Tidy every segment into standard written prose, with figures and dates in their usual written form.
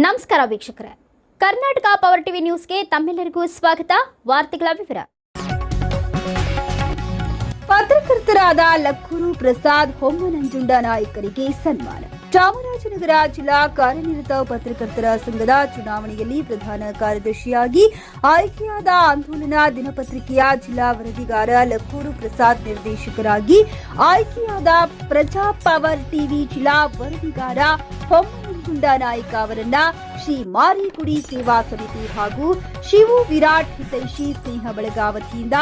ನಮಸ್ಕಾರ ವೀಕ್ಷಕರೇ, Karnataka power TV ನ್ಯೂಸ್ಗೆ ತಮ್ಮೆಲ್ಲರಿಗೂ ಸ್ವಾಗತ. ವಾರ್ತೆಗಳ ವಿವರ. ಪತ್ರಕರ್ತರಾದ ಲಕ್ಕೂರು ಪ್ರಸಾದ್ ಹೊಮ್ಮನಂಜುಂಡ ನಾಯಕರಿಗೆ ಸನ್ಮಾನ. ಚಾಮರಾಜನಗರ ಜಿಲ್ಲಾ ಕಾರ್ಯನಿರತ ಪತ್ರಕರ್ತರ ಸಂಘದ ಚುನಾವಣೆಯಲ್ಲಿ ಪ್ರಧಾನ ಕಾರ್ಯದರ್ಶಿಯಾಗಿ ಆಯ್ಕೆಯಾದ ಆಂದೋಲನ ದಿನಪತ್ರಿಕೆಯ ಜಿಲ್ಲಾ ವರದಿಗಾರ ಲಕ್ಕೂರು ಪ್ರಸಾದ್ ನಿರ್ದೇಶಕರಾಗಿ ಆಯ್ಕೆಯಾದ ಪ್ರಜಾ ಪವರ್ ಟಿವಿ ಜಿಲ್ಲಾ ವರದಿಗಾರ ಹೊಮ್ಮನಂಜುಂಡ ನಾಯಕ ಅವರನ್ನ ಶ್ರೀ ಮಾರಿಗುಡಿ ಸೇವಾ ಸಮಿತಿ ಹಾಗೂ ಶಿವು ವಿರಾಟ್ ಹಿತೈಷಿ ಸ್ನೇಹ ಬಳಗ ವತಿಯಿಂದ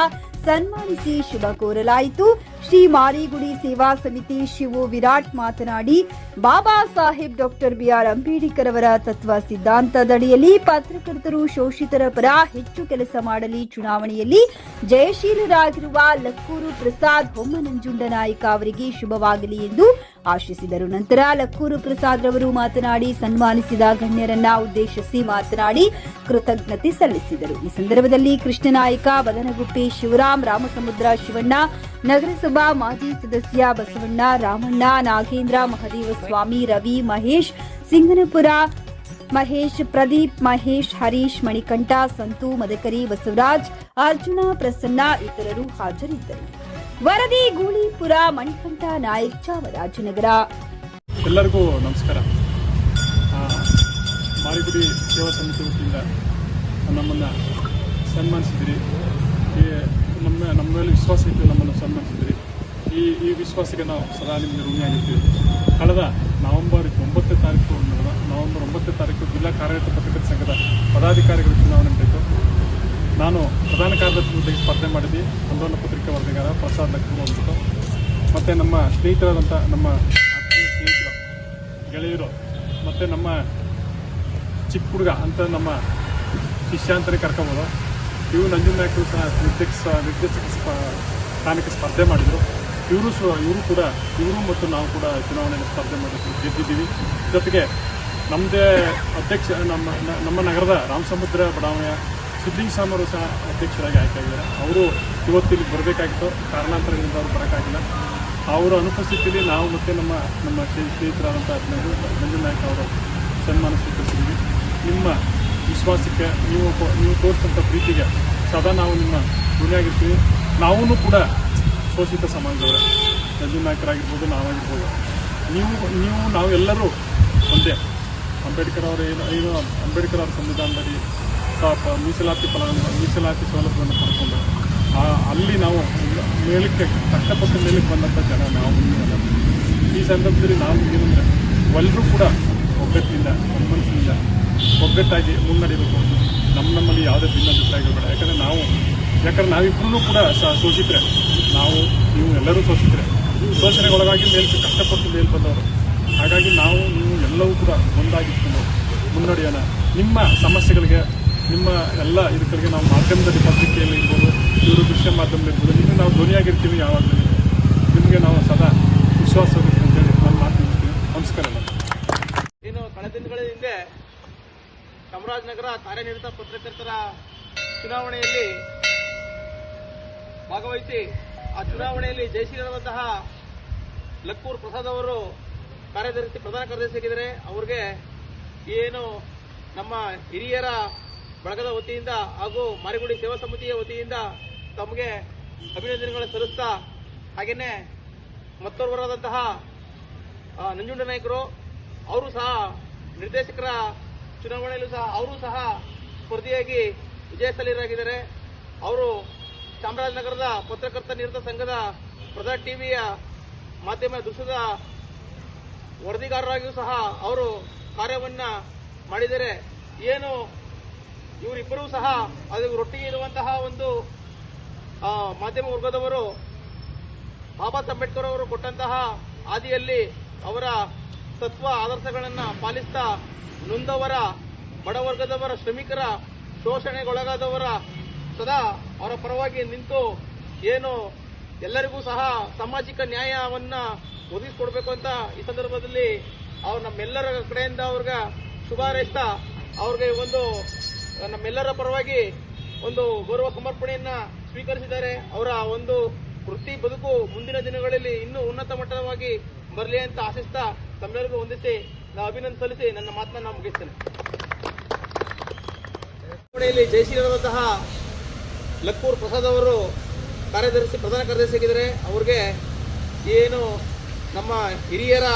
ಸನ್ಮಾನಿಸಿ ಶುಭ ಕೋರಲಾಯಿತು. ಶ್ರೀ ಮಾರಿಗುಡಿ ಸೇವಾ ಸಮಿತಿ ಶಿವು ವಿರಾಟ್ ಮಾತನಾಡಿ, ಬಾಬಾ ಸಾಹೇಬ್ ಡಾಕ್ಟರ್ ಬಿಆರ್ ಅಂಬೇಡ್ಕರ್ ಅವರ ತತ್ವ ಸಿದ್ಧಾಂತದಡಿಯಲ್ಲಿ ಪತ್ರಕರ್ತರು ಶೋಷಿತರ ಪರ ಹೆಚ್ಚು ಕೆಲಸ ಮಾಡಲಿ. ಚುನಾವಣೆಯಲ್ಲಿ ಜಯಶೀಲರಾಗಿರುವ ಲಕ್ಕೂರು ಪ್ರಸಾದ್ ಹೊಮ್ಮನಂಜುಂಡ ನಾಯಕ ಅವರಿಗೆ ಶುಭವಾಗಲಿ ಎಂದು ಆಶಿಸಿದರು. ನಂತರ ಲಕ್ಕೂರು ಪ್ರಸಾದ್ ರವರು ಮಾತನಾಡಿ, ಸನ್ಮಾನಿಸಿದ ಗಣ್ಯರನ್ನ ಉದ್ದೇಶಿಸಿ ಮಾತನಾಡಿ ಕೃತಜ್ಞತೆ ಸಲ್ಲಿಸಿದರು. ಈ ಸಂದರ್ಭದಲ್ಲಿ ಕೃಷ್ಣನಾಯಕ, ಬದನಗುಪ್ಪೆ ಶಿವರಾಮ್, ರಾಮಸಮುದ್ರ ಶಿವಣ್ಣ, ನಗರಸಭಾ ಮಾಜಿ ಸದಸ್ಯ ಬಸವಣ್ಣ, ರಾಮಣ್ಣ, ನಾಗೇಂದ್ರ, ಮಹದೇವ ಸ್ವಾಮಿ, ರವಿ, ಮಹೇಶ್, ಸಿಂಗನಪುರ ಮಹೇಶ್, ಪ್ರದೀಪ್, ಮಹೇಶ್, ಹರೀಶ್, ಮಣಿಕಂಠ, ಸಂತು, ಮದಕರಿ, ಬಸವರಾಜ್, ಅರ್ಜುನ, ಪ್ರಸನ್ನ ಇತರರು ಹಾಜರಿದ್ದರು. ವರದಿ ಗೂಳಿಪುರ, ಮಣಿಕಂಠ ನಾಯಕ್, ಚಾಮರಾಜನಗರ. ಎಲ್ಲರಿಗೂ ನಮಸ್ಕಾರ. ಮಾರಿಗುಡಿ ಸೇವಾ ಸಮಿತಿ ವತಿಯಿಂದ ನಮ್ಮನ್ನು ಸನ್ಮಾನಿಸಿದಿರಿ. ನಮ್ಮ ಮೇಲೆ ವಿಶ್ವಾಸ ಇದ್ದು ನಮ್ಮನ್ನು ಸನ್ಮಾನಿಸಿದಿರಿ. ಈ ವಿಶ್ವಾಸಕ್ಕೆ ನಾವು ಸದಾ ನಿಮಗೆ ಋಣಿಯಾಗಿರ್ತೀವಿ. ಕಳೆದ ನವೆಂಬರ್ 9 ತಾರೀಕು ಜಿಲ್ಲಾ ಕಾರ್ಯನಿರತ ಪತ್ರಕರ್ತರ ಸಂಘದ ಪದಾಧಿಕಾರಿಗಳ ಚುನಾವಣೆ ನಡೆಯಿತು. ನಾನು ಪ್ರಧಾನ ಕಾರ್ಯದರ್ಶಿ ಹುದ್ದೆಗೆ ಸ್ಪರ್ಧೆ ಮಾಡಿದ್ದೆ. ಆಂದೋಲನ ಪತ್ರಿಕೆ ವರದಿಗಾರ ಪ್ರಸಾದ್ ಲಕ್ಕೂರು ಅಂದ್ಬಿಟ್ಟು, ಮತ್ತು ನಮ್ಮ ಸ್ನೇಹಿತರಾದಂಥ ನಮ್ಮ ಆತ್ಮೀಯ ಸ್ನೇಹಿತರು, ಗೆಳೆಯರು, ಮತ್ತು ನಮ್ಮ ಚಿಕ್ಕ ಹುಡುಗ ಅಂತ ನಮ್ಮ ಶಿಷ್ಯ ಅಂತಲೇ ಕರ್ಕೊಬೋದು. ಇವು ನಂಜುಂಡ ನಾಯಕರು ಸಹ ನಿರ್ದೇಶಕ ಸ್ಥಾನಕ್ಕೆ ಸ್ಪರ್ಧೆ ಮಾಡಿದರು. ಇವರು ಮತ್ತು ನಾವು ಕೂಡ ಚುನಾವಣೆಯಲ್ಲಿ ಸ್ಪರ್ಧೆ ಮಾಡಿ ಗೆದ್ದಿದ್ದೀವಿ. ಜೊತೆಗೆ ನಮ್ಮದೇ ಅಧ್ಯಕ್ಷ ನಮ್ಮ ನಗರದ ರಾಮಸಮುದ್ರ ಬಡಾವಣೆಯ ಸಿದ್ಲಿಂಗಸ್ವಾಮಿ ಸಹ ಅಧ್ಯಕ್ಷರಾಗಿ ಆಯ್ಕೆಯಾಗಿದ್ದಾರೆ. ಅವರು ಇವತ್ತು ಇಲ್ಲಿ ಬರಬೇಕಾಗಿತ್ತು, ಕಾರಣಾಂತರದಿಂದ ಅವರು ಬರೋಕ್ಕಾಗಿಲ್ಲ. ಅವರ ಅನುಪಸ್ಥಿತಿಯಲ್ಲಿ ನಾವು ಮತ್ತು ನಮ್ಮ ಸ್ನೇಹಿತರಾದಂಥ ನಂಜುಂಡ ನಾಯಕ ಅವರು ಸನ್ಮಾನ ಸ್ವೀಕರಿಸಿದ್ದೀವಿ. ನಿಮ್ಮ ವಿಶ್ವಾಸಕ್ಕೆ ನೀವು ತೋರಿಸಿದಂಥ ಪ್ರೀತಿಗೆ ಸದಾ ನಾವು ನಿಮ್ಮ ಋಣಿಯಾಗಿರ್ತೀವಿ. ನಾವೂ ಕೂಡ ಶೋಷಿತ ಸಮಾಜದವರೇ, ನಂಜುಂಡ ನಾಯಕರಾಗಿರ್ಬೋದು, ನಾವಾಗಿರ್ಬೋದು, ನಾವು ಎಲ್ಲರೂ ಒಂದೇ. ಅಂಬೇಡ್ಕರ್ ಅವರ ಸಂವಿಧಾನದಲ್ಲಿ ಮೀಸಲಾತಿ ಸೌಲಭ್ಯವನ್ನು ಪಡ್ಕೊಂಡು ಅಲ್ಲಿ ನಾವು ಮೇಲಕ್ಕೆ ಕಷ್ಟಪಟ್ಟು ಮೇಲಕ್ಕೆ ಬಂದಂಥ ಜನ ನಾವು. ಈ ಸಂದರ್ಭದಲ್ಲಿ ನಾವು ಏನಂದರೆ ಎಲ್ಲರೂ ಕೂಡ ಒಗ್ಗಟ್ಟಿನಿಂದ, ಒಮ್ಮನಸ್ಸಿನಿಂದ ಒಗ್ಗಟ್ಟಾಗಿ ಮುನ್ನಡೆಯಬೇಕು. ನಮ್ಮಲ್ಲಿ ಯಾವುದೇ ಭಿನ್ನಾಭಿಪ್ರಾಯಗಳು ಬೇಡ. ಯಾಕಂದರೆ ನಾವಿಬ್ಬರೂ ಕೂಡ ಶೋಷಿತರೆ. ನೀವು ಎಲ್ಲರೂ ಶೋಷಣೆಗೊಳಗಾಗಿ ಕಷ್ಟಪಟ್ಟು ಮೇಲ್ ಬಂದವರು. ಹಾಗಾಗಿ ನೀವು ಎಲ್ಲವೂ ಕೂಡ ಒಂದಾಗಿಟ್ಕೊಂಡು ಮುನ್ನಡೆಯೋಣ. ನಿಮ್ಮ ಸಮಸ್ಯೆಗಳಿಗೆ, ನಿಮ್ಮ ಎಲ್ಲ ಇದಕ್ಕೆ ನಾವು ಮಾಧ್ಯಮದಲ್ಲಿ, ಪತ್ರಿಕೆಯಲ್ಲಿ ಇರ್ಬೋದು, ಇವರು ದೃಶ್ಯ ಮಾಧ್ಯಮದಲ್ಲಿ ಇರ್ಬೋದು, ನಿಮಗೆ ನಾವು ಧ್ವನಿಯಾಗಿರ್ತೀವಿ. ಯಾವಾಗಲೂ ನಿಮಗೆ ನಾವು ಸದಾ ವಿಶ್ವಾಸವಿರುತ್ತೆ ಅಂತೇಳಿ ನಾನು ಮಾತನಾಡ್ತೀವಿ. ನಮಸ್ಕಾರ. ಇನ್ನು ಕಳೆದ ದಿನಗಳ ಹಿಂದೆ ಚಾಮರಾಜನಗರ ಕಾರ್ಯನಿರತ ಪತ್ರಕರ್ತರ ಚುನಾವಣೆಯಲ್ಲಿ ಭಾಗವಹಿಸಿ ಆ ಚುನಾವಣೆಯಲ್ಲಿ ಜಯಶೀಲರಾದಂತಹ ಲಕ್ಕೂರು ಪ್ರಸಾದ್ ಅವರು ಪ್ರಧಾನ ಕಾರ್ಯದರ್ಶಿಯಾಗಿದ್ದಾರೆ. ಅವ್ರಿಗೆ ಏನು ನಮ್ಮ ಹಿರಿಯರ ಬಳಗದ ವತಿಯಿಂದ ಹಾಗೂ ಮಾರಿಗುಡಿ ಸೇವಾ ಸಮಿತಿಯ ವತಿಯಿಂದ ತಮಗೆ ಅಭಿನಂದನೆಗಳನ್ನು ಸಲ್ಲಿಸ್ತಾ, ಹಾಗೆಯೇ ಮತ್ತೋರ್ವರಾದಂತಹ ನಂಜುಂಡ ನಾಯಕರು ಅವರು ಸಹ ನಿರ್ದೇಶಕರ ಚುನಾವಣೆಯಲ್ಲೂ ಸಹ ಅವರು ಸಹ ಸ್ಪರ್ಧಿಯಾಗಿ ವಿಜಯಶಾಲಿಯಾಗಿದ್ದಾರೆ. ಅವರು ಚಾಮರಾಜನಗರದ ಪತ್ರಕರ್ತ ನಿರತ ಸಂಘದ ಪ್ರಜಾ ಟಿವಿಯ ಮಾಧ್ಯಮ ದೃಶ್ಯದ ವರದಿಗಾರರಾಗಿಯೂ ಸಹ ಅವರು ಕಾರ್ಯವನ್ನ ಮಾಡಿದ್ದಾರೆ. ಏನು ಇವರಿಬ್ಬರೂ ಸಹ ಅದರೊಟ್ಟಿಗೆ ಇರುವಂತಹ ಒಂದು ಮಾಧ್ಯಮ ವರ್ಗದವರು ಬಾಬಾ ಸಾಹೇಬ್ ಅಂಬೇಡ್ಕರ್ ಅವರು ಕೊಟ್ಟಂತಹ ಹಾದಿಯಲ್ಲಿ ಅವರ ತತ್ವ ಆದರ್ಶಗಳನ್ನು ಪಾಲಿಸ್ತಾ ನೊಂದವರ, ಬಡವರ್ಗದವರ, ಶ್ರಮಿಕರ, ಶೋಷಣೆಗೊಳಗಾದವರ ಸದಾ ಅವರ ಪರವಾಗಿ ನಿಂತು ಏನು ಎಲ್ಲರಿಗೂ ಸಹ ಸಾಮಾಜಿಕ ನ್ಯಾಯವನ್ನ ಒದಗಿಸಿಕೊಡ್ಬೇಕು ಅಂತ ಈ ಸಂದರ್ಭದಲ್ಲಿ ಅವ್ರು ನಮ್ಮೆಲ್ಲರ ಕಡೆಯಿಂದ ಅವ್ರಿಗೆ ಶುಭ ಹಾರೈಸ್ತಾ, ಅವ್ರಿಗೆ ಒಂದು ನಮ್ಮೆಲ್ಲರ ಪರವಾಗಿ ಒಂದು ಗೌರವ ಸಮರ್ಪಣೆಯನ್ನ ಸ್ವೀಕರಿಸಿದ್ದಾರೆ. ಅವರ ಒಂದು ವೃತ್ತಿ ಬದುಕು ಮುಂದಿನ ದಿನಗಳಲ್ಲಿ ಇನ್ನೂ ಉನ್ನತ ಮಟ್ಟವಾಗಿ ಬರಲಿ ಅಂತ ಆಶಿಸ್ತಾ ತಮ್ಮೆಲ್ಲರಿಗೂ ವಂದಿಸಿ ನಾವು ಅಭಿನಂದನೆ ಸಲ್ಲಿಸಿ ನನ್ನ ಮಾತನ್ನ ನಾನು ಮುಗಿಸ್ತೇನೆ. ಚುನಾವಣೆಯಲ್ಲಿ ಜಯಶೀಲರಾದಂತಹ ಲಕ್ಕೂರು ಪ್ರಸಾದ್ ಅವರು ಪ್ರಧಾನ ಕಾರ್ಯದರ್ಶಿಯಾಗಿದ್ದಾರೆ. ಅವ್ರಿಗೆ ಏನು ನಮ್ಮ ಹಿರಿಯರ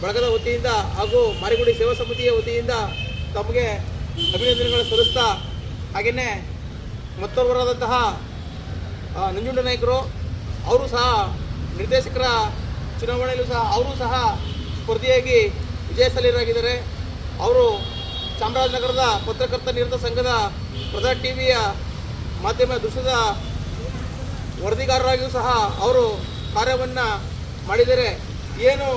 ಬಳಗದ ವತಿಯಿಂದ ಹಾಗೂ ಮಾರಿಗುಡಿ ಸೇವಾ ಸಮಿತಿಯ ವತಿಯಿಂದ ತಮಗೆ ಅಭಿನಂದನೆಗಳನ್ನು ಸಲ್ಲಿಸ್ತಾ, ಹಾಗೆಯೇ ಮತ್ತೊಬ್ಬರಾದಂತಹ ನಂಜುಂಡ ನಾಯಕರು ಅವರು ಸಹ ನಿರ್ದೇಶಕರ ಚುನಾವಣೆಯಲ್ಲೂ ಸಹ ಅವರು ಸಹ ಸ್ಪರ್ಧಿಯಾಗಿ ವಿಜಯಶಾಲಿಯಾಗಿದ್ದಾರೆ. ಅವರು ಚಾಮರಾಜನಗರದ ಪತ್ರಕರ್ತ ನಿರತ ಸಂಘದ ಪ್ರಜಾ ಟಿವಿಯ ಮಾಧ್ಯಮ ದೃಶ್ಯದ ವರದಿಗಾರರಾಗಿಯೂ ಸಹ ಅವರು ಕಾರ್ಯವನ್ನು ಮಾಡಿದ್ದಾರೆ. ಏನು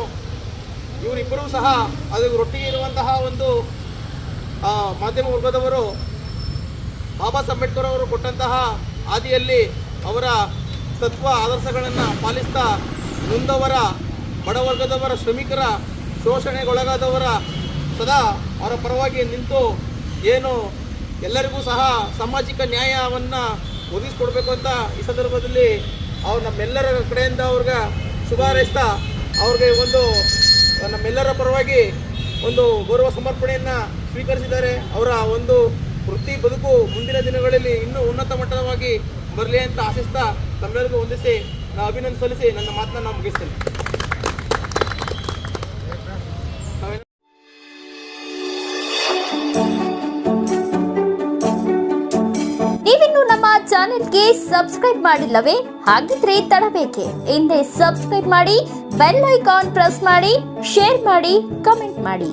ಇವರಿಬ್ಬರೂ ಸಹ ಅದು ಒಟ್ಟಿಗೆ ಇರುವಂತಹ ಒಂದು ಮಾಧ್ಯಮ ವರ್ಗದವರು ಬಾಬಾ ಸಾಹೇಬ್ ಅಂಬೇಡ್ಕರ್ ಅವರು ಕೊಟ್ಟಂತಹ ಹಾದಿಯಲ್ಲಿ ಅವರ ತತ್ವ ಆದರ್ಶಗಳನ್ನು ಪಾಲಿಸ್ತಾ ನೊಂದವರ, ಬಡವರ್ಗದವರ, ಶ್ರಮಿಕರ, ಶೋಷಣೆಗೊಳಗಾದವರ ಸದಾ ಅವರ ಪರವಾಗಿ ನಿಂತು ಏನು ಎಲ್ಲರಿಗೂ ಸಹ ಸಾಮಾಜಿಕ ನ್ಯಾಯವನ್ನು ಒದಗಿಸ್ಕೊಡ್ಬೇಕು ಅಂತ ಈ ಸಂದರ್ಭದಲ್ಲಿ ಅವ್ರು ನಮ್ಮೆಲ್ಲರ ಕಡೆಯಿಂದ ಅವ್ರಿಗೆ ಶುಭ ಹಾರೈಸ್ತಾ ಅವ್ರಿಗೆ ಒಂದು ನಮ್ಮೆಲ್ಲರ ಪರವಾಗಿ ಒಂದು ಗೌರವ ಸಮರ್ಪಣೆಯನ್ನು ಸ್ವೀಕರಿಸಿದ್ದಾರೆ. ಅವರ ಒಂದು ವೃತ್ತಿ ಬದುಕು ಮುಂದಿನ ದಿನಗಳಲ್ಲಿ ಇನ್ನೂ ಉನ್ನತ ಮಟ್ಟವಾಗಿ ಬರಲಿ ಅಂತ ಆಶಿಸ್ತಾ ತಮ್ಮೆಲ್ಲರಿಗೂ ಹೊಂದಿಸಿ ನಾವು ಅಭಿನಂದನೆ ಸಲ್ಲಿಸಿ ನನ್ನ ಮಾತನ್ನ ನಾನು ಮುಗಿಸ್ತೇನೆ. ನೀವಿನ್ನು ನಮ್ಮ ಚಾನೆಲ್ಗೆ ಸಬ್ಸ್ಕ್ರೈಬ್ ಮಾಡಿಲ್ಲವೇ? ಹಾಗಿದ್ರೆ ತಡಬೇಕೆ? ಹಿಂದೆ ಸಬ್ಸ್ಕ್ರೈಬ್ ಮಾಡಿ, ಬೆಲ್ ಐಕಾನ್ ಪ್ರೆಸ್ ಮಾಡಿ, ಶೇರ್ ಮಾಡಿ, ಕಮೆಂಟ್ ಮಾಡಿ.